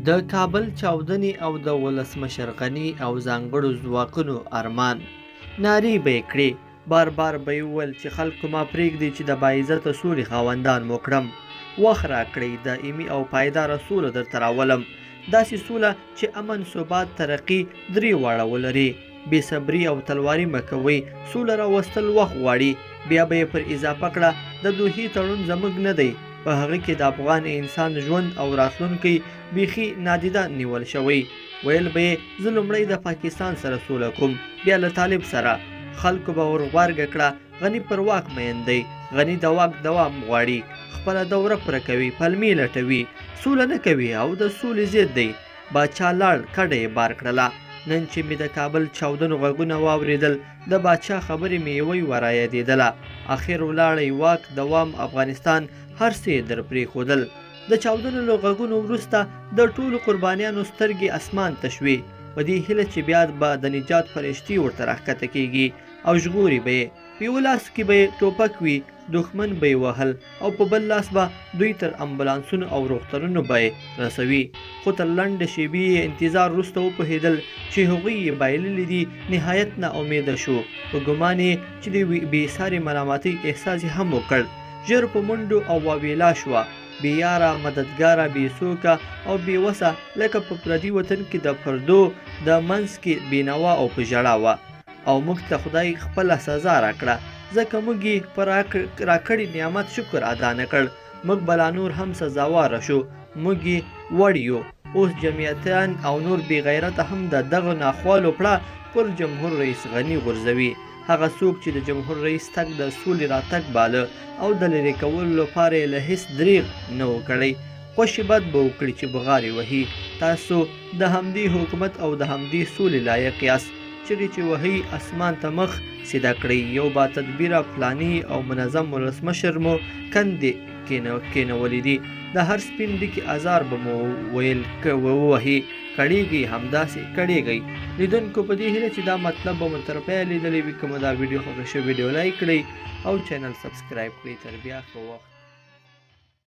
د کابل چاودنې او د ولسمشر غني او ځانګړو ځواکونو ارمان نارې به یې کړې، بار بار به یې وویل چې خلکو ما پرېږدي چې د باعزته سولې خاوندان مو کړم، وخت راکړئ دایمي او پایداره سوله درته راولم، داسې سوله چې امن، ثبات، ترقي درې واړه ولري. بې صبري او تلواري مه کوئ، سوله راوستل وخت غواړي. بیا به یې پر اضافه کړه د دوحې تړون زموږ نه دی، په هغه کې د افغان انسان ژوند او راتلونکی بیخي نادیده نیول شوی. ویل به یې زه لومړی د پاکستان سره سوله کوم، بیا له طالب سره. خلکو به ور غبرګه کړه غني پر واک مین دی، غني د واک دوام غواړي، خپله دوره پوره کوي، پلمې لټوي، سوله نه کوي او د سولې ضد دی. باچا لاړ، کډه یې بار کړله. نن چې مې د کابل چاودنو غږونه واورېدل، د باچا خبرې مې یوې ورا یادېدله. اخر ولاړی واک، دوام، افغانستان، هر څه یې در پرېښودل. د چاودنو له غږونو وروسته د ټولو قربانیانو سترګې اسمان ته شوې، په دې هیله چې بیا به د نجات فرشتې ورته راښکته کېږي او ژغوري به یې. په یوه لاس کې به یې ټوپک وي، دښمن به یې وهل، او په بل لاس به دوی تر امبولانسونو او روغتونونو به یې رسوي. خو تر لنډه شېبې یې انتظار وروسته وپوهېدل چې هغوی یې بایللي دي. نهایت نا امیده شو، په ګمان یې چې د بې ساري ملامتۍ احساس یې هم وکړ. ژر په منډو او واویلا شوه، بې یاره، مددګاره، بې څوکه او بې وسه، لکه په پردي وطن کې د پردو د منځ کې بېنوا او په ژړا وه. او موږ ته خدای خپله سزا راکړه، ځکه موږ یې په راکړي نعمت شکر ادا نه کړ. موږ به لا نور هم سزاواره شو، موږ یې وړ یو. اوس جمعیتیان او نور بې غیرته هم د دغه ناخوالو پړه پر جمهور رئیس غني غورځوي. هغه څوک چې د جمهور رئیس تګ د سولې راتګ باله او د لرې کولو لپاره یې له هېڅ دریغ نه و کړی، خوشې بد به وکړي چې بغارې وهي. تاسو د همدې حکومت او د همدې سولې لایق یاست. چغې چې وهئ اسمان ته مخ سیده کړئ. یو با تدبیره، پلاني او منظم ولسمشر مو کندې کېنولي دي. د هر سپین ډکي ازار به مو ووهي. کړېږئ، همداسې کړېږئ. لیدونکو په دې هیله چې دا مطلب به مو تر پایه لیدلی وي. که مو دا ویډیو خوښه شوې ویډیو لایک کړئ او چینل سبسکرایب کړئ. تر بیا ښه وخت.